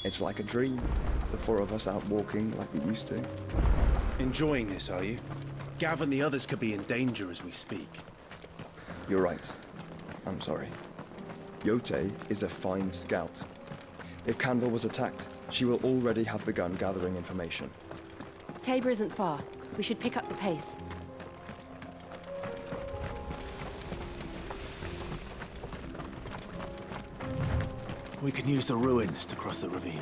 It's like a dream. The four of us out walking like we used to. Enjoying this, are you? Gav and the others could be in danger as we speak. You're right. I'm sorry. Yote is a fine scout. If Canville was attacked, she will already have begun gathering information. Tabor isn't far. We should pick up the pace. We can use the ruins to cross the ravine.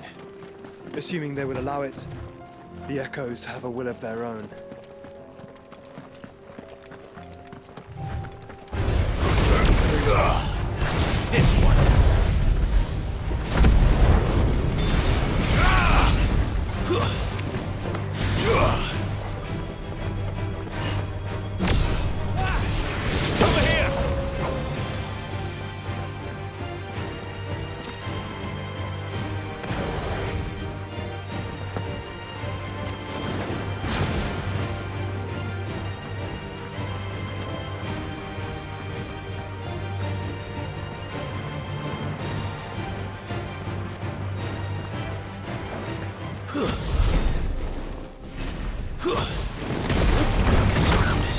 Assuming they would allow it, the Echoes have a will of their own. This one. Over here. Surrounded.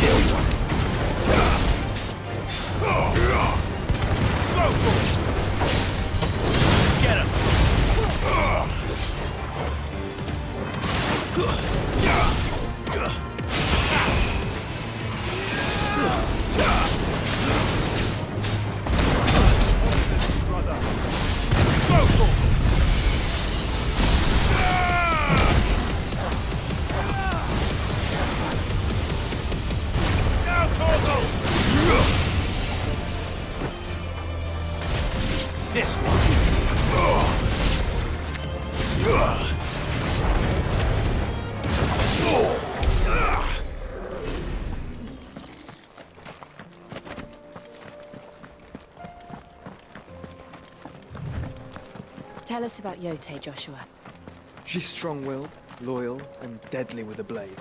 This one. Get him. This one. Tell us about Yote, Joshua. She's strong-willed, loyal, and deadly with a blade.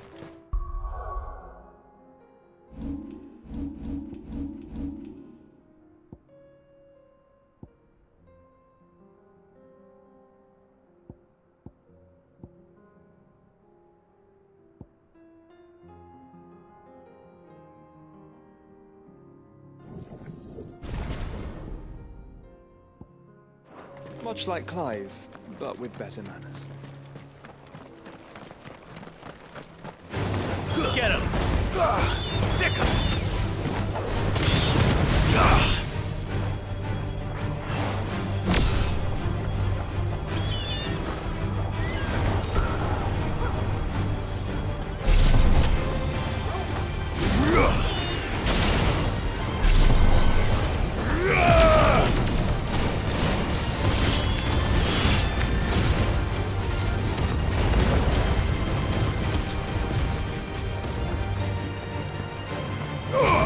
Much like Clive, but with better manners. Get him. Sick him.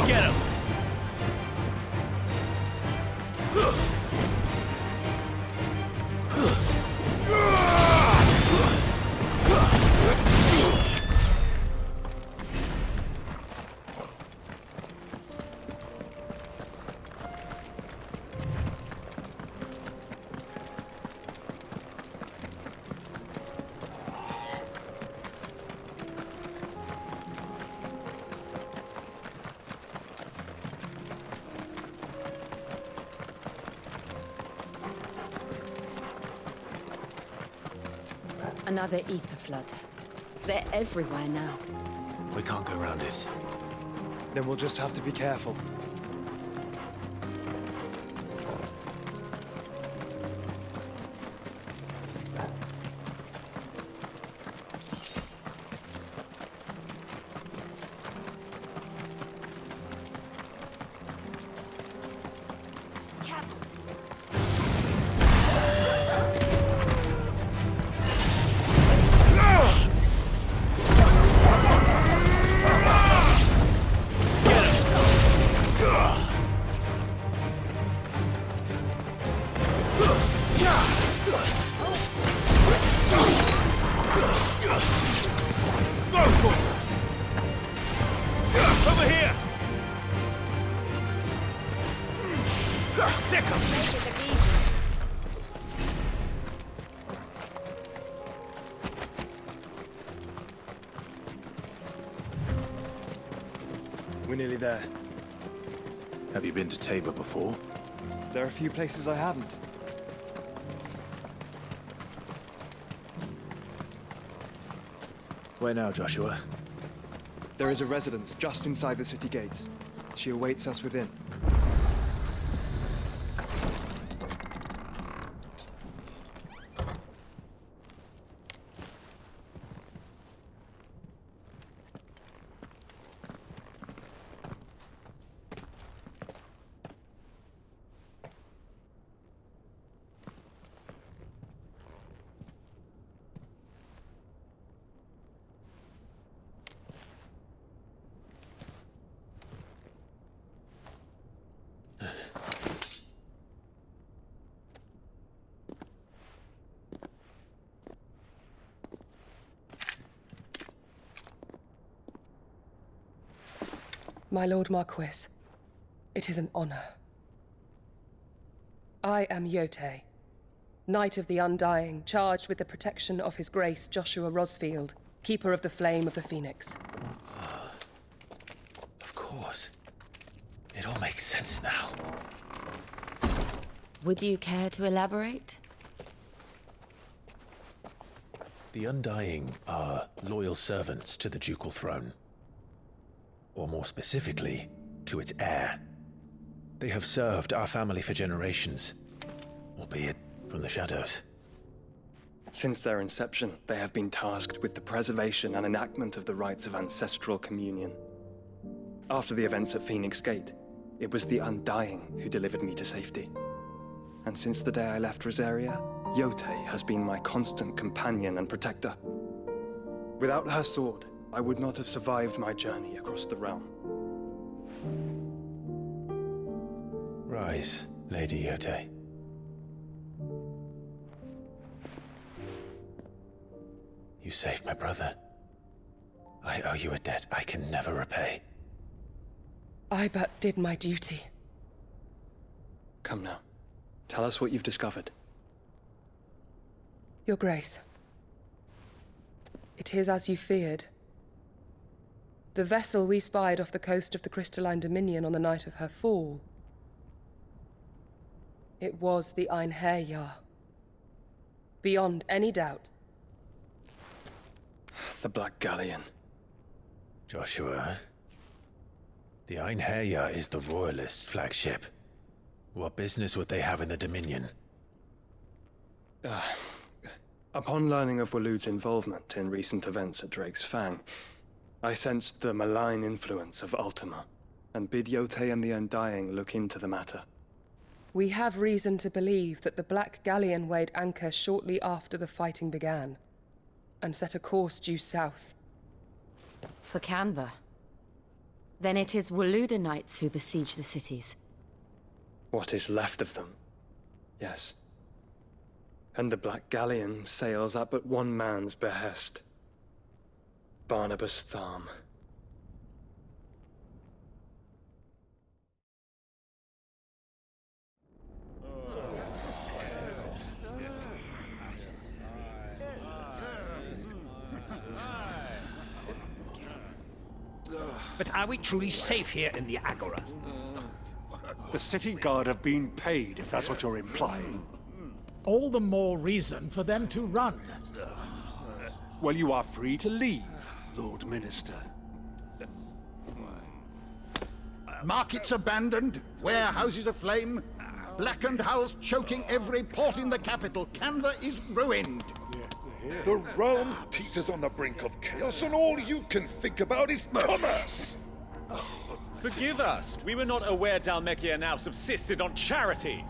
Get him! Another ether flood. They're everywhere now. We can't go around it. Then we'll just have to be careful. Over here! Sick 'em! We're nearly there. Have you been to Tabor before? There are a few places I haven't. Where now, Joshua? There is a residence just inside the city gates. She awaits us within. My Lord Marquis, it is an honor. I am Yotei, Knight of the Undying, charged with the protection of His Grace Joshua Rosfield, Keeper of the Flame of the Phoenix. Of course. It all makes sense now. Would you care to elaborate? The Undying are loyal servants to the ducal throne. Or more specifically, to its heir. They have served our family for generations, albeit from the shadows. Since their inception, they have been tasked with the preservation and enactment of the rites of ancestral communion. After the events at Phoenix Gate, it was the Undying who delivered me to safety. And since the day I left Rosaria, Yotei has been my constant companion and protector. Without her sword, I would not have survived my journey across the realm. Rise, Lady Yotei. You saved my brother. I owe you a debt I can never repay. I but did my duty. Come now. Tell us what you've discovered. Your Grace. It is as you feared. The vessel we spied off the coast of the Crystalline Dominion on the night of her fall. It was the Einherjar. Beyond any doubt. The Black Galleon. Joshua, the Einherjar is the Royalists' flagship. What business would they have in the Dominion? Upon learning of Waloed's involvement in recent events at Drake's Fang, I sensed the malign influence of Ultima, and bid Yotei and the Undying look into the matter. We have reason to believe that the Black Galleon weighed anchor shortly after the fighting began, and set a course due south. For Canva. Then it is Waloed Knights who besiege the cities. What is left of them, yes. And the Black Galleon sails at but one man's behest. Barnabas Tharm. But are we truly safe here in the Agora? The city guard have been paid, if that's what you're implying. All the more reason for them to run. Well, you are free to leave, Lord Minister. Markets abandoned, warehouses aflame, blackened hulls choking every port in the capital. Canva is ruined. The realm teeters on the brink of chaos, and all you can think about is commerce! Forgive us. We were not aware Dhalmekia now subsisted on charity.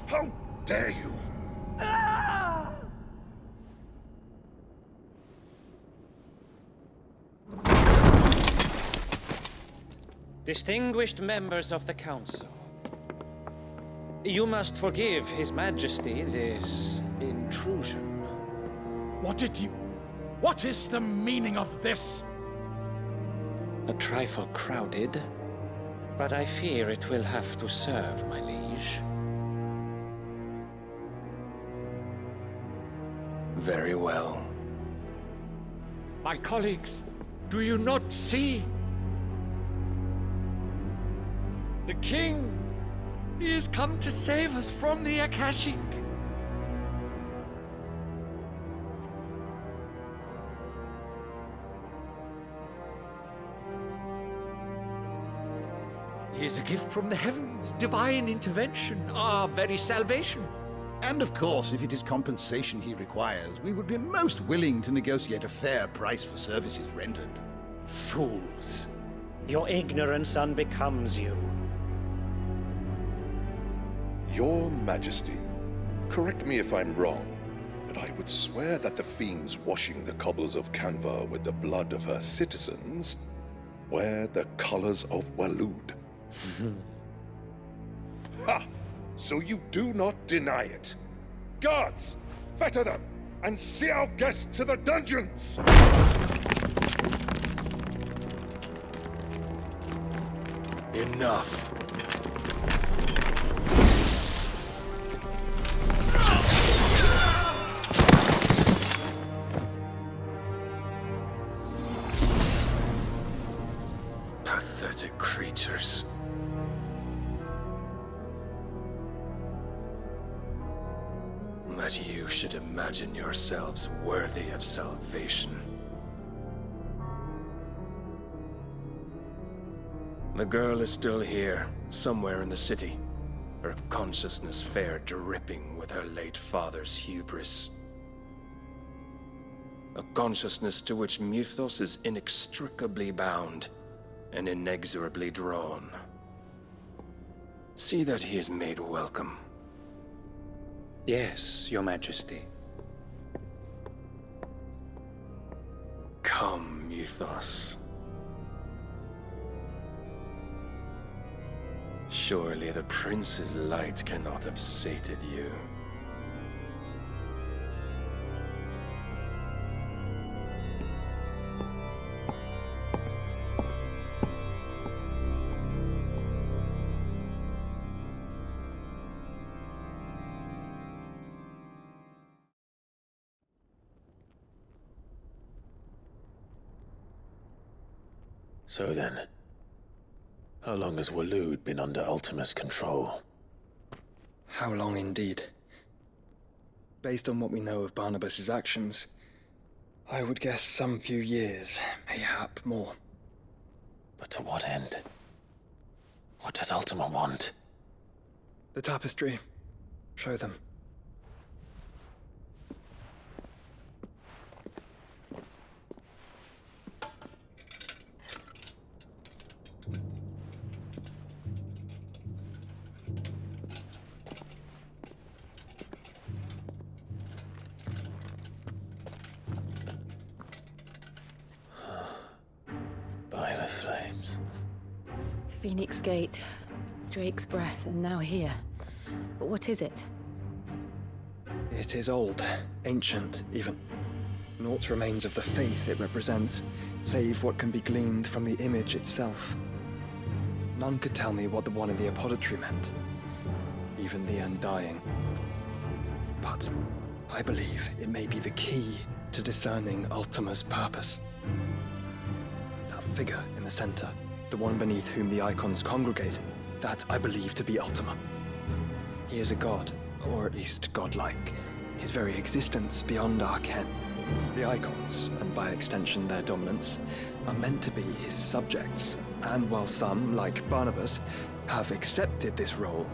How dare you! Distinguished members of the Council, you must forgive His Majesty this intrusion. What is the meaning of this? A trifle crowded, but I fear it will have to serve, my liege. Very well. My colleagues, do you not see? The king! He has come to save us from the Akashic! He is a gift from the heavens, divine intervention, our very salvation. And of course, if it is compensation he requires, we would be most willing to negotiate a fair price for services rendered. Fools. Your ignorance unbecomes you. Your Majesty, correct me if I'm wrong, but I would swear that the fiends washing the cobbles of Canva with the blood of her citizens wear the colors of Waloed. Ha! So you do not deny it. Guards, fetter them, and see our guests to the dungeons! Enough. Pathetic creatures. That you should imagine yourselves worthy of salvation. The girl is still here, somewhere in the city, her consciousness fair dripping with her late father's hubris. A consciousness to which Mythos is inextricably bound and inexorably drawn. See that he is made welcome. Yes, Your Majesty. Come, Mythos. Surely the prince's light cannot have sated you. So then, how long has Waloed been under Ultima's control? How long indeed? Based on what we know of Barnabas's actions, I would guess some few years, mayhap more. But to what end? What does Ultima want? The tapestry. Show them. By the flames. Phoenix Gate, Drake's Breath, and now here. But what is it? It is old, ancient, even. Naught remains of the faith it represents, save what can be gleaned from the image itself. None could tell me what the one in the apothecary meant, even the Undying. But I believe it may be the key to discerning Ultima's purpose. That figure in the center, the one beneath whom the icons congregate, that I believe to be Ultima. He is a god, or at least godlike, his very existence beyond our ken. The icons, and by extension their dominants, are meant to be his subjects, and while some, like Barnabas, have accepted this role,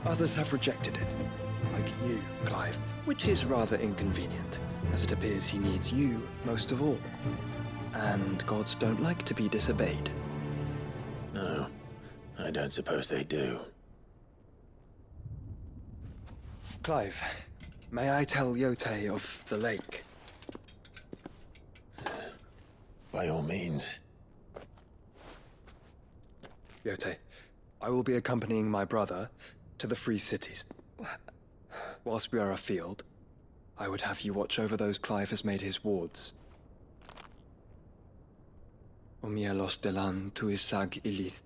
others have rejected it, like you, Clive, which is rather inconvenient, as it appears he needs you most of all. And gods don't like to be disobeyed. No, I don't suppose they do. Clive, may I tell Yote of the lake? By all means. Yote, I will be accompanying my brother to the Free Cities. Whilst we are afield, I would have you watch over those Clive has made his wards. Umielos delan tuisag ilith.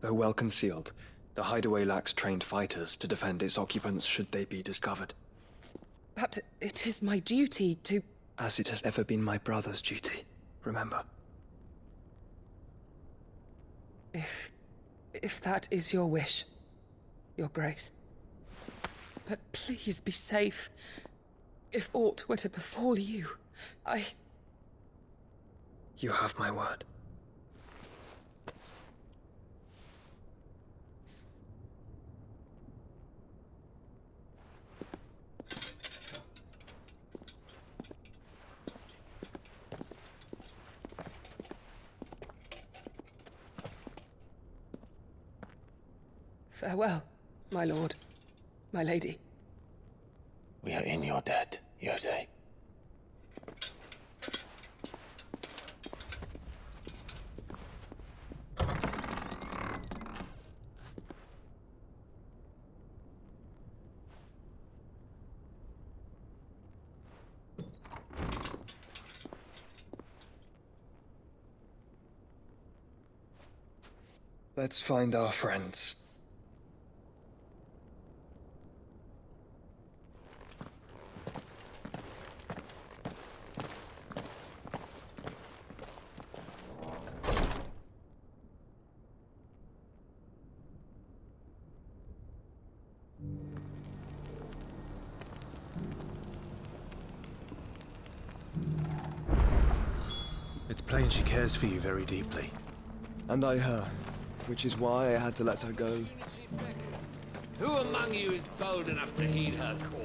Though well concealed, the hideaway lacks trained fighters to defend its occupants should they be discovered. But it is my duty to... As it has ever been my brother's duty, remember. If that is your wish, Your Grace. But please be safe. If aught were to befall you, You have my word. Farewell, my lord, my lady. We are in your debt, Yotei. Let's find our friends. It's plain she cares for you very deeply. And I her, which is why I had to let her go. Who among you is bold enough to heed her call?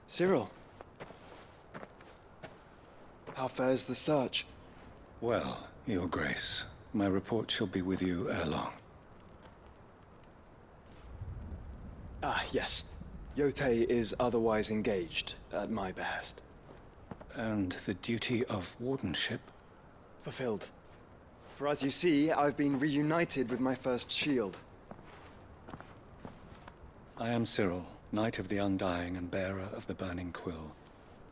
Cyril. How fares the search? Well, Your Grace, my report shall be with you ere long. Ah, yes. Yotei is otherwise engaged, at my behest. And the duty of wardenship? Fulfilled. For as you see, I've been reunited with my first shield. I am Cyril, Knight of the Undying and bearer of the Burning Quill,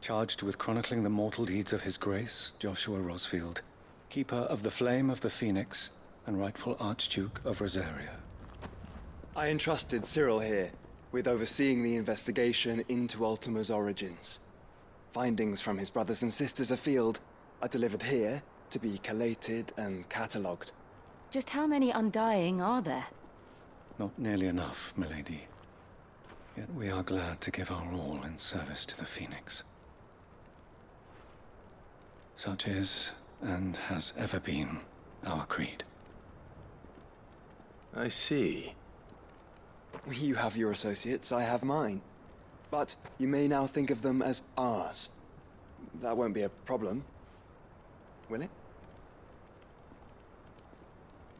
charged with chronicling the mortal deeds of His Grace, Joshua Rosfield, Keeper of the Flame of the Phoenix, and rightful Archduke of Rosaria. I entrusted Cyril here with overseeing the investigation into Ultima's origins. Findings from his brothers and sisters afield are delivered here to be collated and catalogued. Just how many Undying are there? Not nearly enough, milady. Yet we are glad to give our all in service to the Phoenix. Such is, and has ever been, our creed. I see. You have your associates, I have mine. But you may now think of them as ours. That won't be a problem, will it?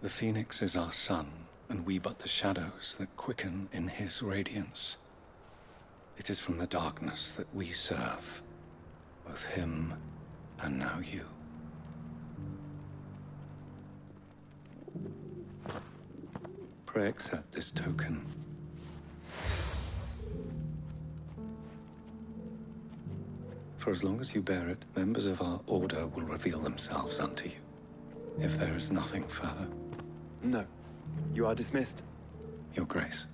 The Phoenix is our sun, and we but the shadows that quicken in his radiance. It is from the darkness that we serve, both him and now you. Pray accept this token. For as long as you bear it, members of our order will reveal themselves unto you, if there is nothing further. No. You are dismissed. Your Grace.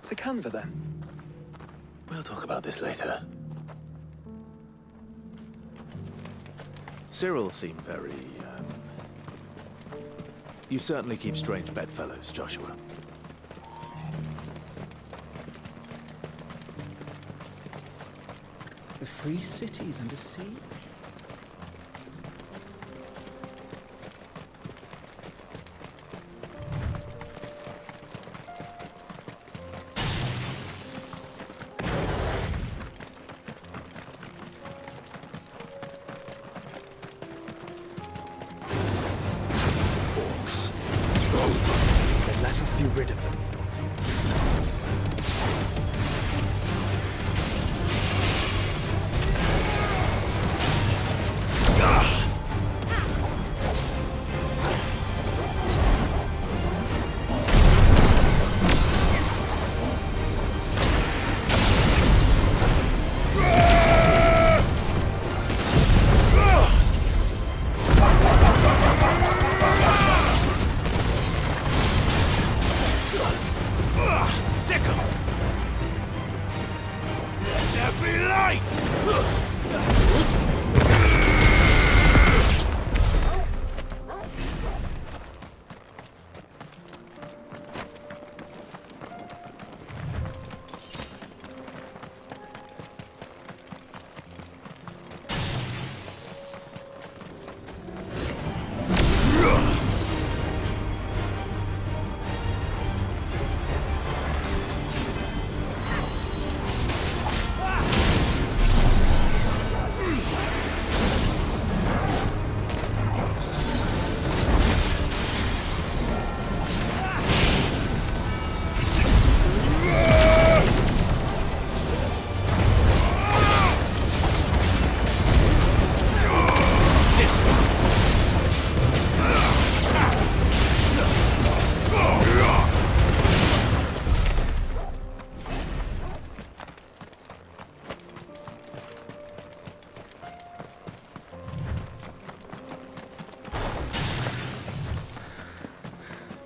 To Canva, then? We'll talk about this later. Cyril seemed very, You certainly keep strange bedfellows, Joshua. The free city's under siege. Then let us be rid of them.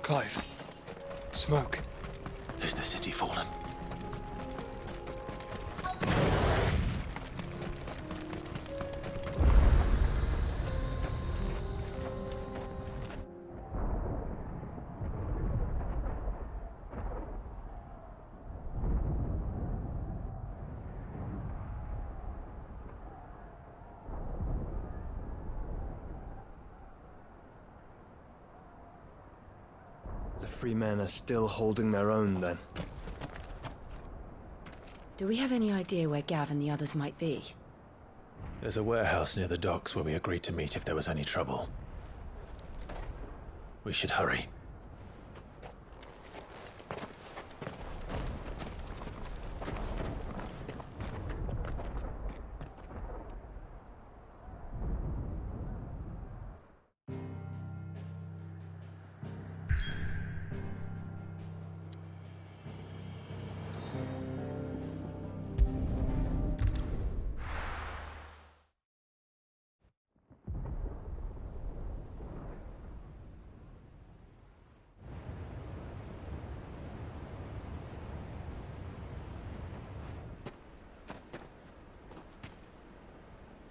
Clive. Smoke. Is the city fallen? The free men are still holding their own, then. Do we have any idea where Gav and the others might be? There's a warehouse near the docks where we agreed to meet if there was any trouble. We should hurry.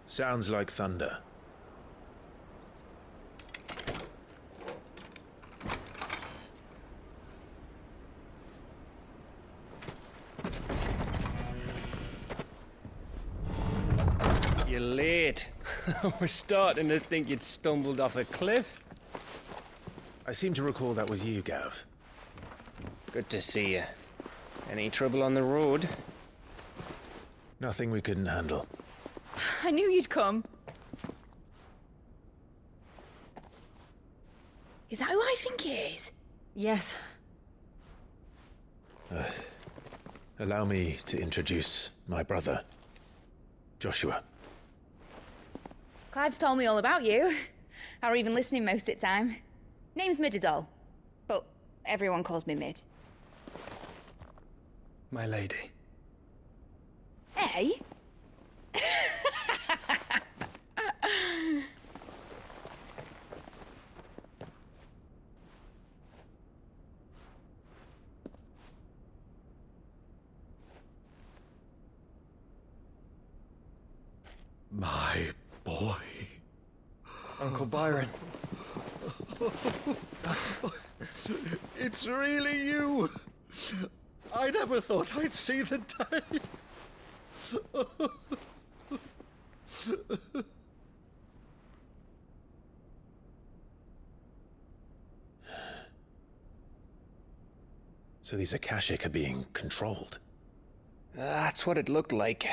Sounds like thunder. You're late. We're starting to think you'd stumbled off a cliff. I seem to recall that was you, Gav. Good to see you. Any trouble on the road? Nothing we couldn't handle. I knew you'd come. Is that who I think it is? Yes. Allow me to introduce my brother, Joshua. Clive's told me all about you. Or even listening most of the time. Name's Midadol, but everyone calls me Mid. My lady. Hey? My boy. Uncle Byron. It's really you. I never thought I'd see the day. So these Akashic are being controlled? That's what it looked like.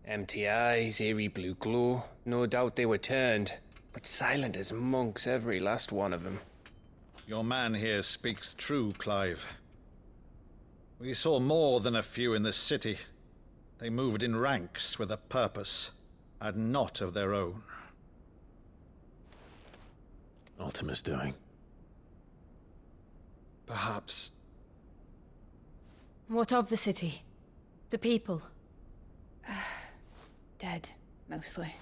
Empty eyes, eerie blue glow. No doubt they were turned, but silent as monks, every last one of them. Your man here speaks true, Clive. We saw more than a few in the city. They moved in ranks with a purpose, and not of their own. Ultima's doing. Perhaps. What of the city? The people? Dead, mostly.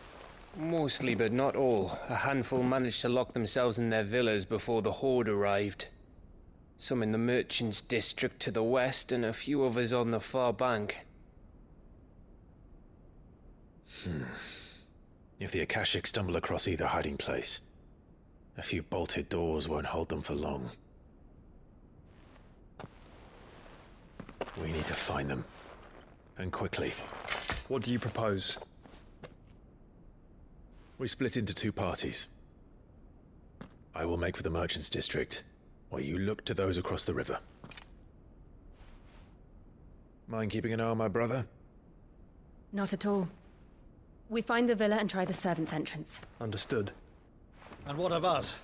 Mostly, but not all. A handful managed to lock themselves in their villas before the Horde arrived. Some in the Merchants' District to the west, and a few others on the far bank. If the Akashic stumble across either hiding place, a few bolted doors won't hold them for long. We need to find them. And quickly. What do you propose? We split into two parties. I will make for the Merchants District, while you look to those across the river. Mind keeping an eye on my brother? Not at all. We find the villa and try the servants' entrance. Understood. And what of us?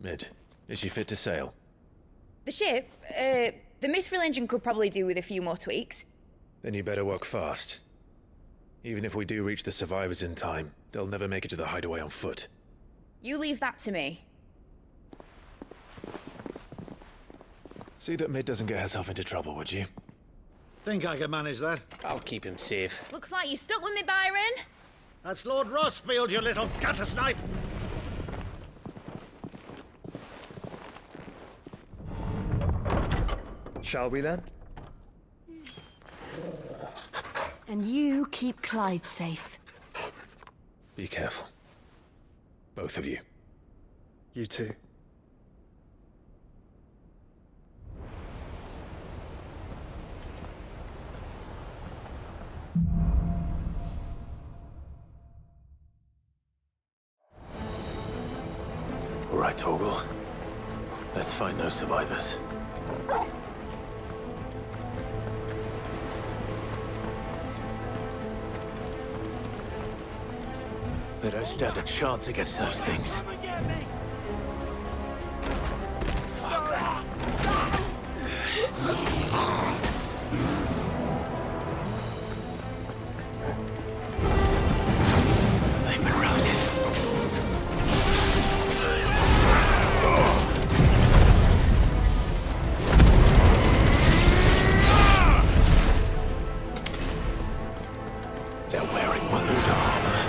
Mid, is she fit to sail? The ship, the Mithril engine could probably do with a few more tweaks. Then you better work fast. Even if we do reach the survivors in time, they'll never make it to the hideaway on foot. You leave that to me. See that Mid doesn't get herself into trouble, would you? Think I can manage that? I'll keep him safe. Looks like you stuck with me, Byron. That's Lord Rossfield, you little gutter snipe! Shall we then? And you keep Clive safe. Be careful. Both of you. You too. All right, Torgal. Let's find those survivors. They don't stand a chance against those things. They've been routed. They're wearing Waluda armor.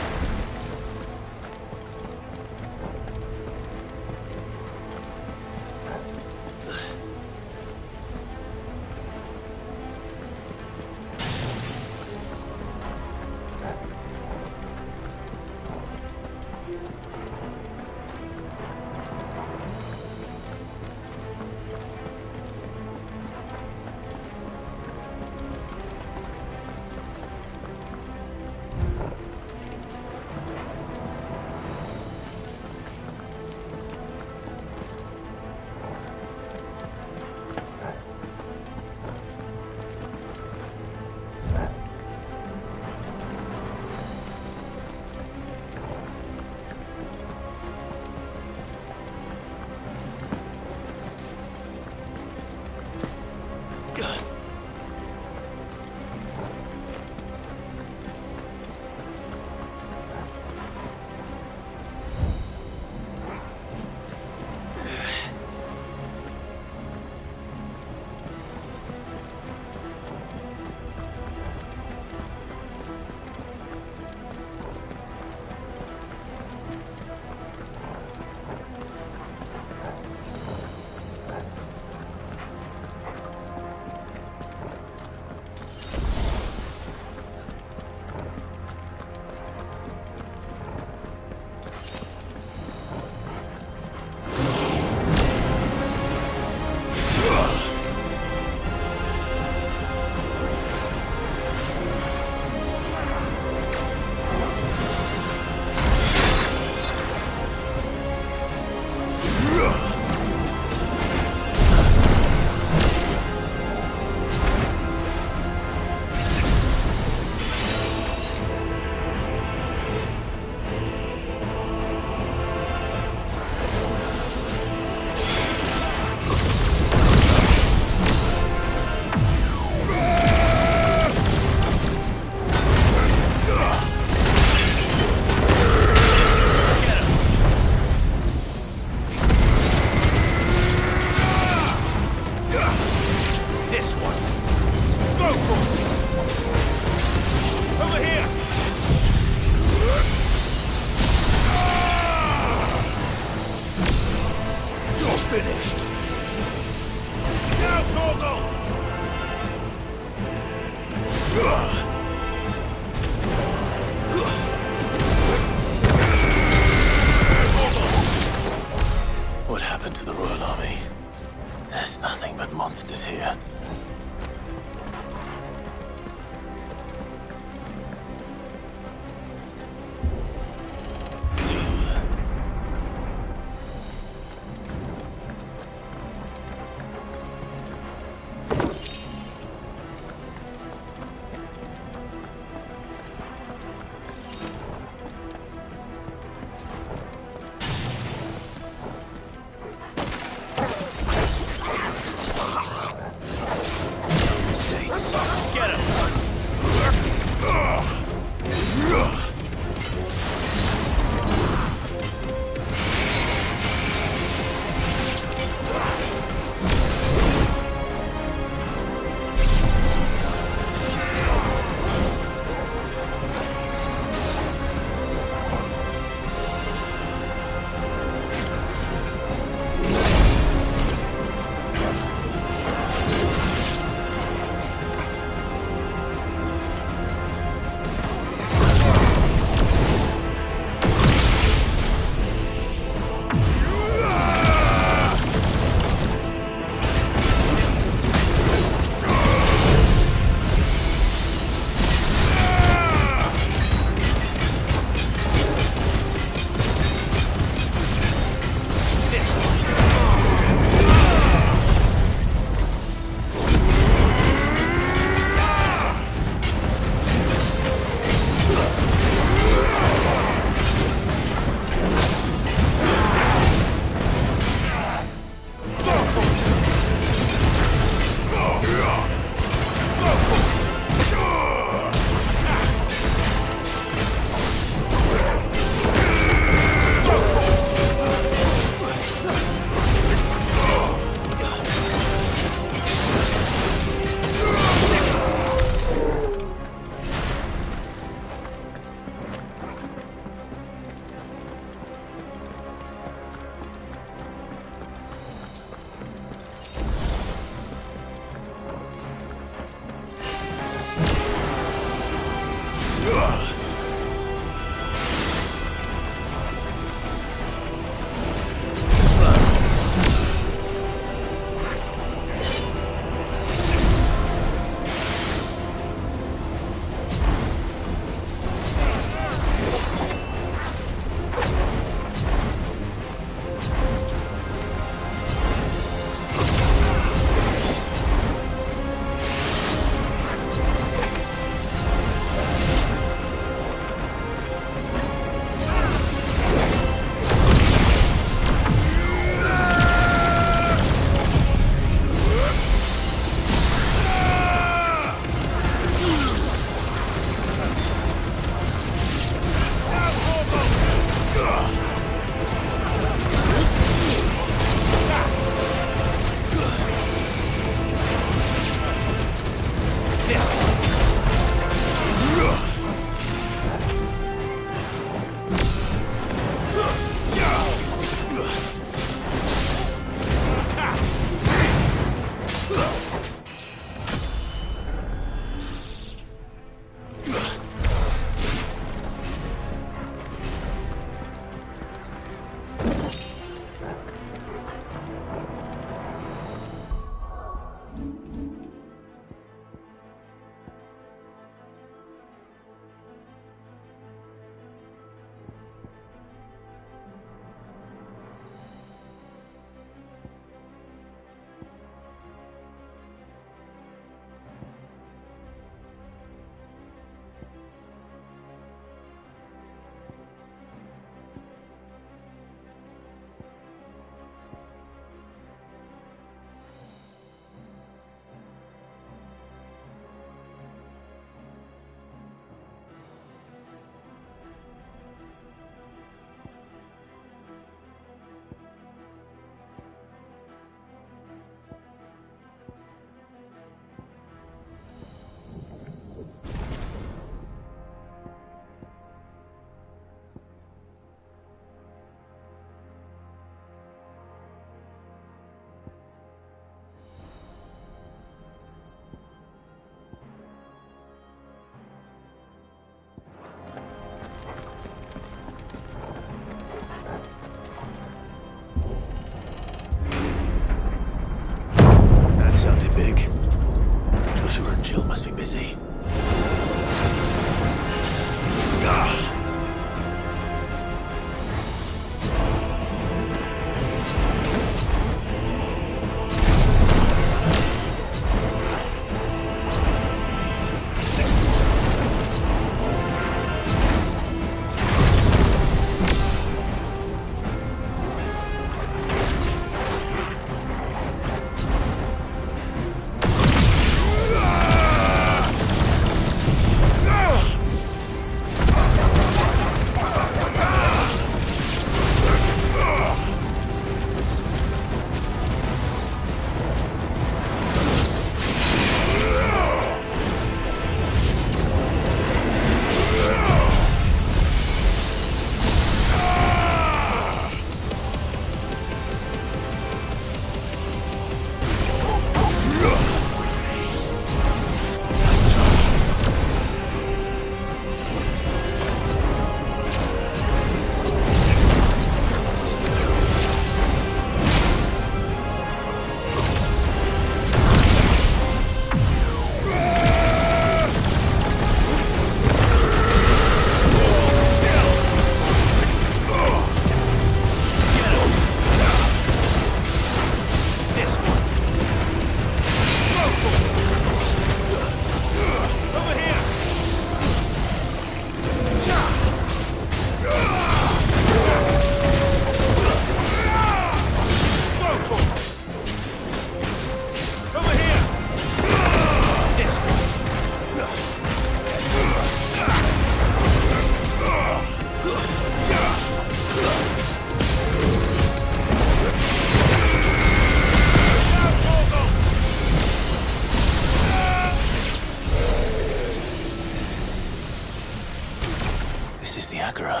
This is the Agora,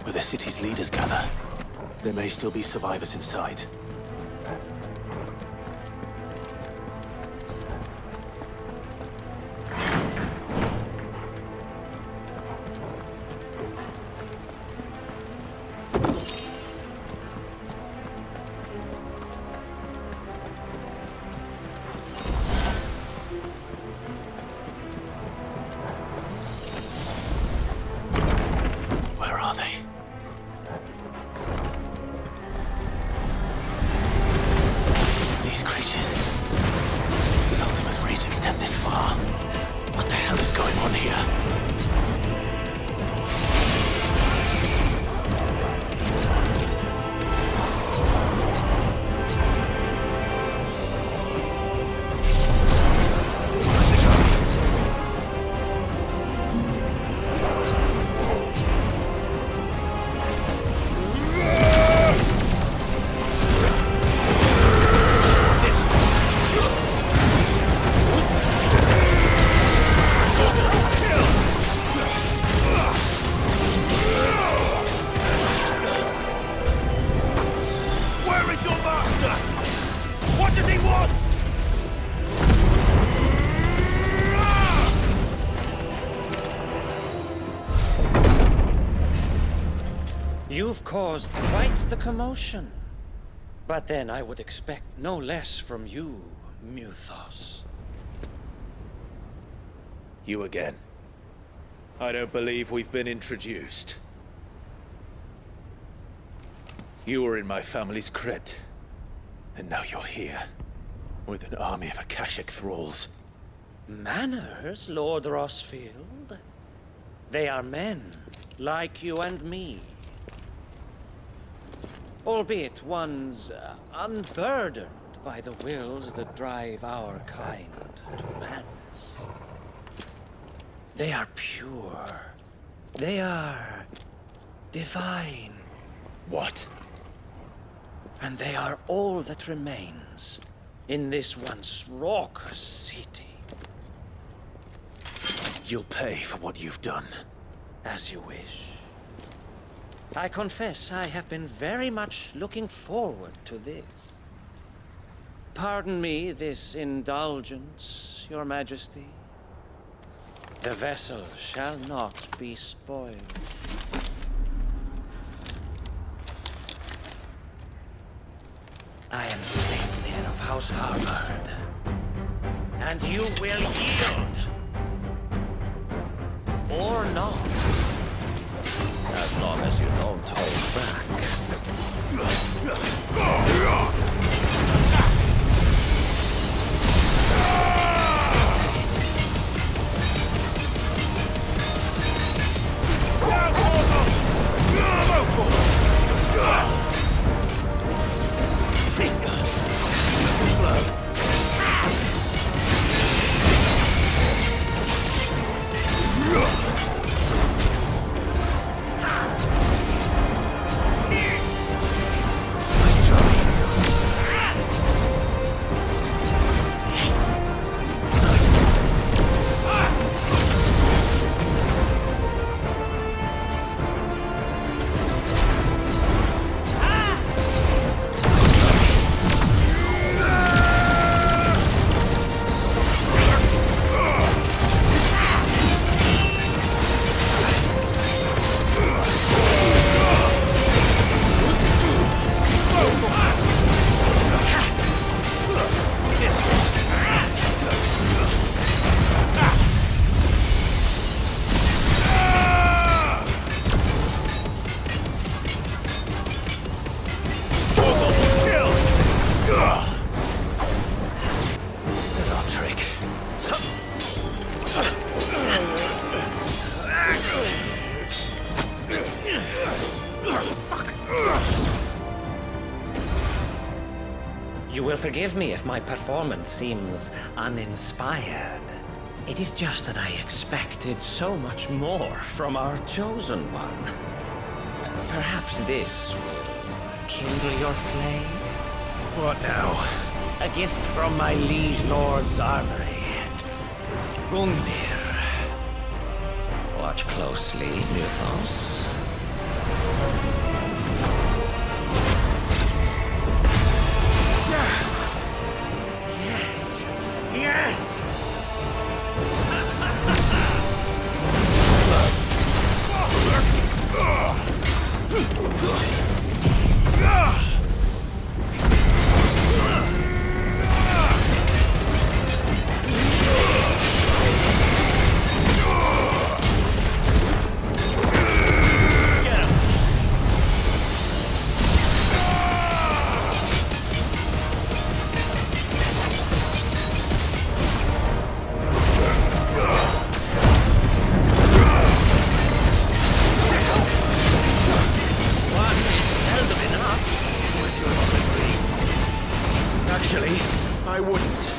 where the city's leaders gather. There may still be survivors inside. You've caused quite the commotion. But then I would expect no less from you, Muthos. You again. I don't believe we've been introduced. You were in my family's crypt, and now you're here, with an army of Akashic thralls. Manners, Lord Rosfield? They are men, like you and me. Albeit ones unburdened by the wills that drive our kind to madness. They are pure. They are divine. What? And they are all that remains in this once raucous city. You'll pay for what you've done. As you wish. I confess I have been very much looking forward to this. Pardon me this indulgence, Your Majesty. The vessel shall not be spoiled. I am Sleipnir of House Harvard, and you will yield. Or not. As long as you don't hold back. You will forgive me if my performance seems uninspired. It is just that I expected so much more from our chosen one. Perhaps this will kindle your flame? What now? A gift from my liege lord's armory. Gungnir. What Watch closely, Mythos. Yes! Yes! Actually, I wouldn't.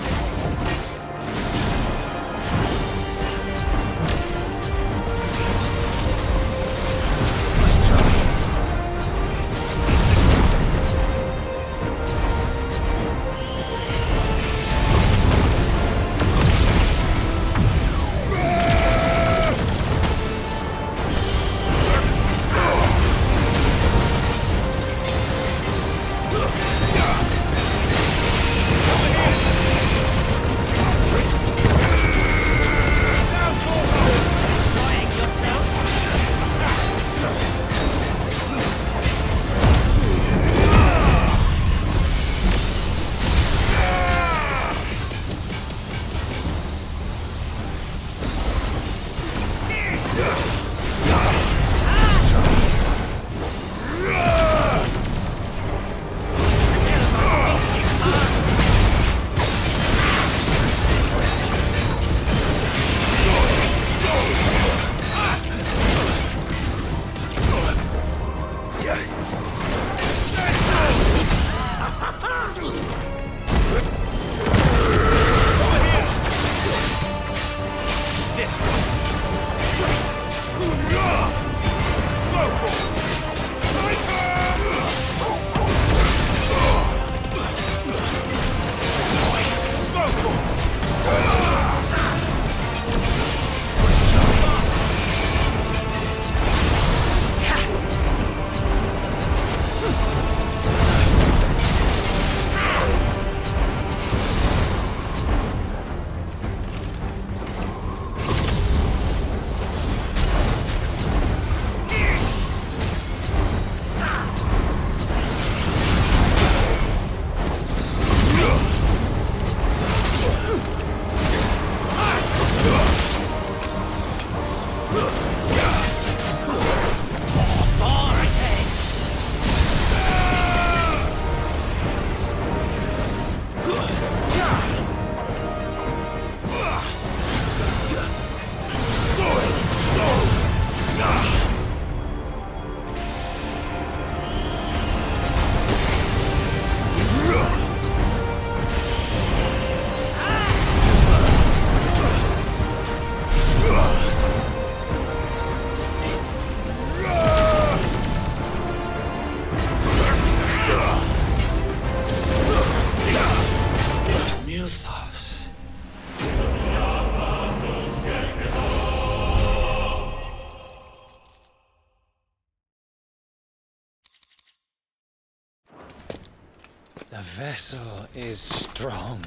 The vessel is strong.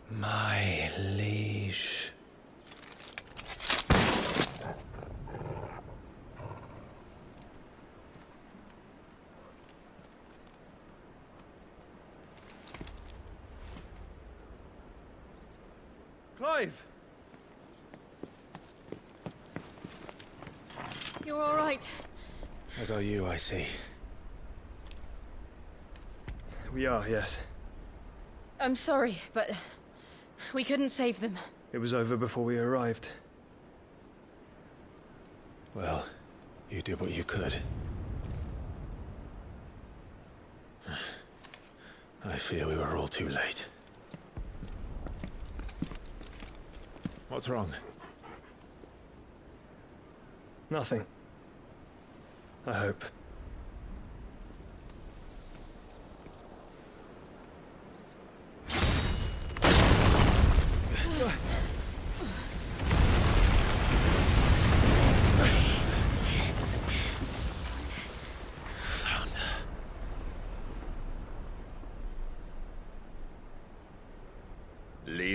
My liege. Clive! You're all right. As are you, I see. We are, yes. I'm sorry, but we couldn't save them. It was over before we arrived. Well, you did what you could. I fear we were all too late. What's wrong? Nothing. I hope.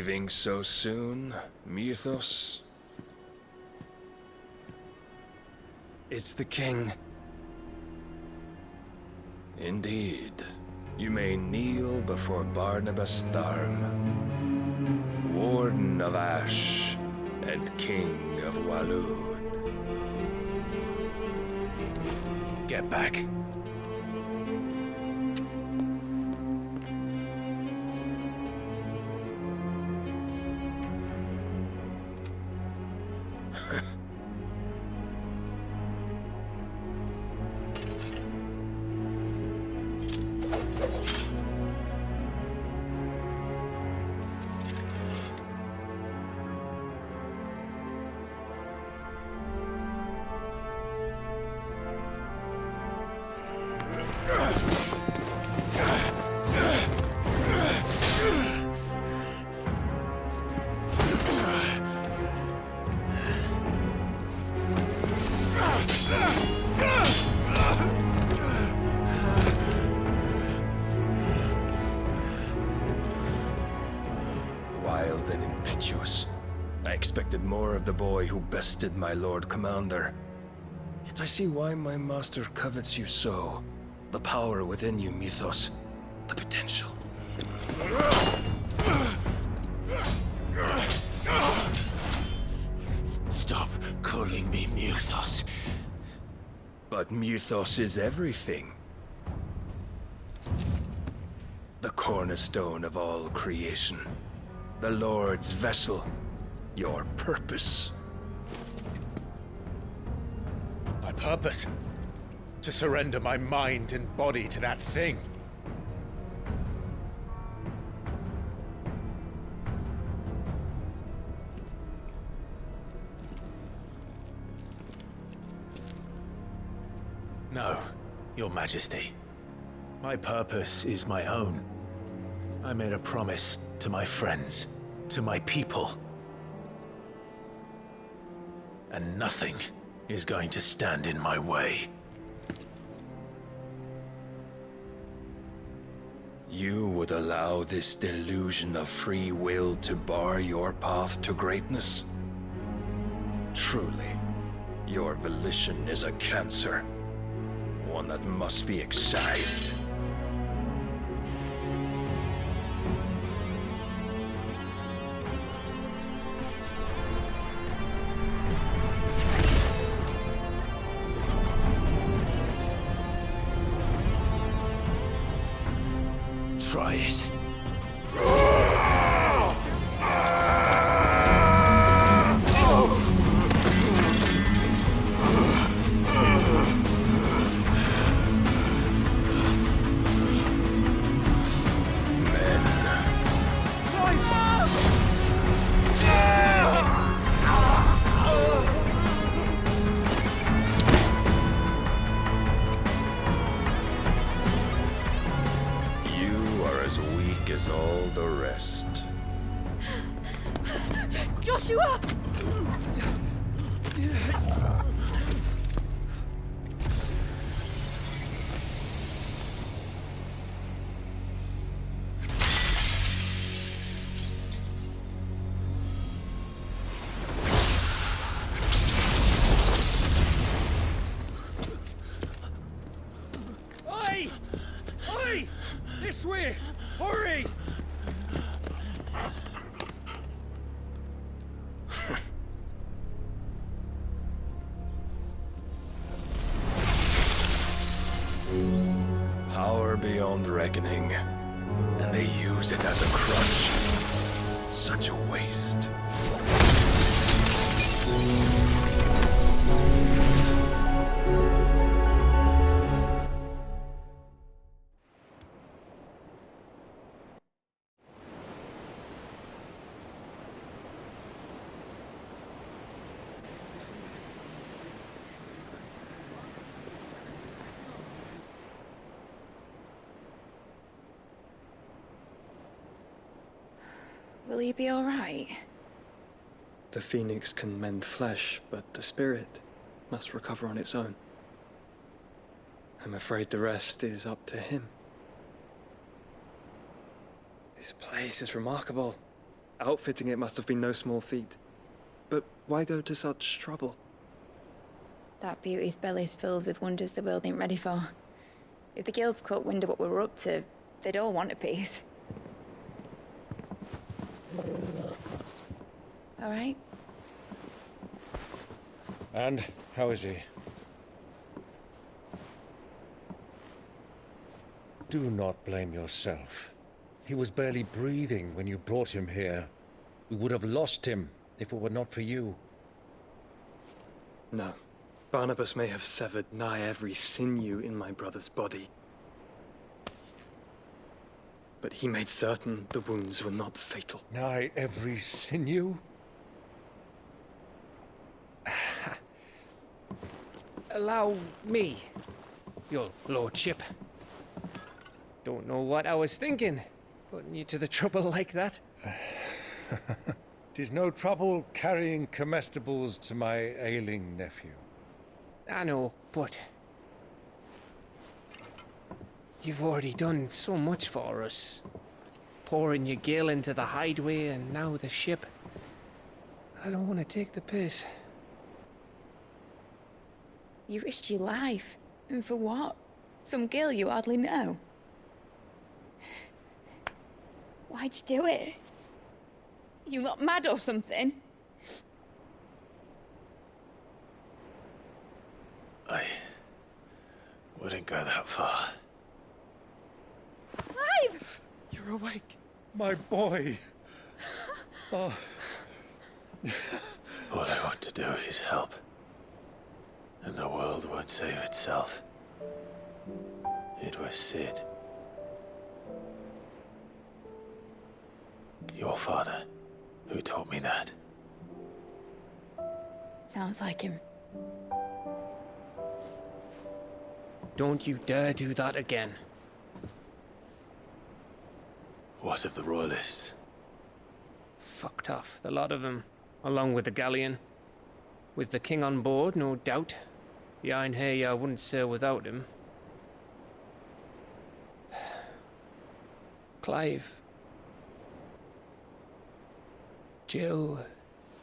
Leaving so soon, Mythos? It's the king. Indeed. You may kneel before Barnabas Tharm, Warden of Ash and King of Waloed. Get back. Wild and impetuous. I expected more of the boy who bested my Lord Commander. Yet I see why my master covets you so. The power within you, Mythos. The potential. Stop calling me Mythos. But Mythos is everything. The cornerstone of all creation. The Lord's vessel. Your purpose. My purpose? To surrender my mind and body to that thing. No, Your Majesty. My purpose is my own. I made a promise to my friends, to my people. And nothing is going to stand in my way. You would allow this delusion of free will to bar your path to greatness? Truly, your volition is a cancer. One that must be excised. Try it. As all the rest. Joshua! Oi! Oi! This way! Hurry! Power beyond reckoning, and they use it as a crutch. Such a waste. Will he be all right? The phoenix can mend flesh, but the spirit must recover on its own. I'm afraid the rest is up to him. This place is remarkable. Outfitting it must have been no small feat. But why go to such trouble? That beauty's belly's filled with wonders the world ain't ready for. If the guilds caught wind of what we were up to, they'd all want a piece. All right? And how is he? Do not blame yourself. He was barely breathing when you brought him here. We would have lost him if it were not for you. No. Barnabas may have severed nigh every sinew in my brother's body. But he made certain the wounds were not fatal. Nigh every sinew? Allow me, your lordship. Don't know what I was thinking, putting you to the trouble like that. 'Tis no trouble carrying comestibles to my ailing nephew. I know, but you've already done so much for us. Pouring your gil into the hideaway and now the ship. I don't want to take the piss. You risked your life. And for what? Some girl you hardly know. Why'd you do it? You not mad or something? I wouldn't go that far. Clive! You're awake. My boy. Oh. All I want to do is help. And the world won't save itself. It was Sid. Your father, who taught me that. Sounds like him. Don't you dare do that again. What of the Royalists? Fucked off, the lot of them, along with the galleon. With the king on board, no doubt. The Iron Hair wouldn't sail without him. Clive. Jill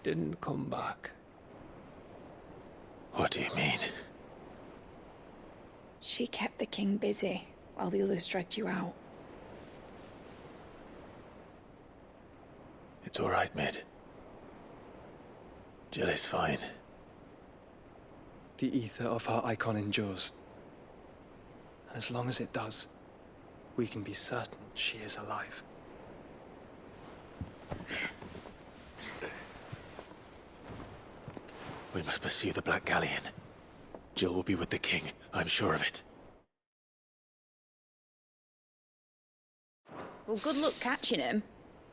didn't come back. What do you mean? She kept the king busy while the others dragged you out. It's all right, Mid. Jill is fine. The ether of her icon endures. And as long as it does, we can be certain she is alive. We must pursue the Black Galleon. Jill will be with the king, I'm sure of it. Well, good luck catching him,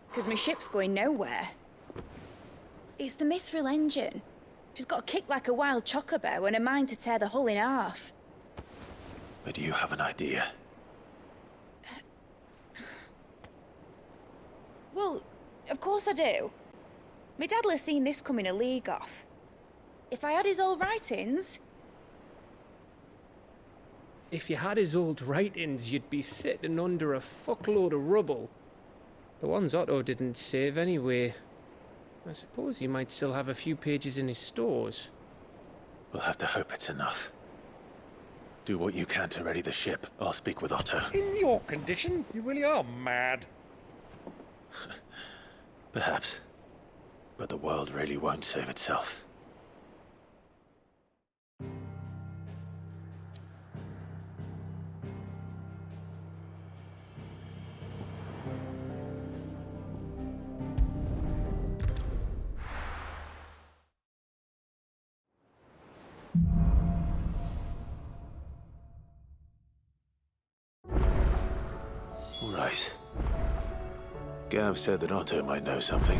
because my ship's going nowhere. It's the Mithril engine. She's got a kick like a wild chocobo and a mind to tear the hull in half. But you have an idea. Well, of course I do. My dad'll have seen this coming a league off. If I had his old writings... If you had his old writings, you'd be sitting under a fuckload of rubble. The ones Otto didn't save anyway. I suppose he might still have a few pages in his stores. We'll have to hope it's enough. Do what you can to ready the ship. I'll speak with Otto. In your condition, you really are mad. Perhaps. But the world really won't save itself. Right. Gav said that Otto might know something.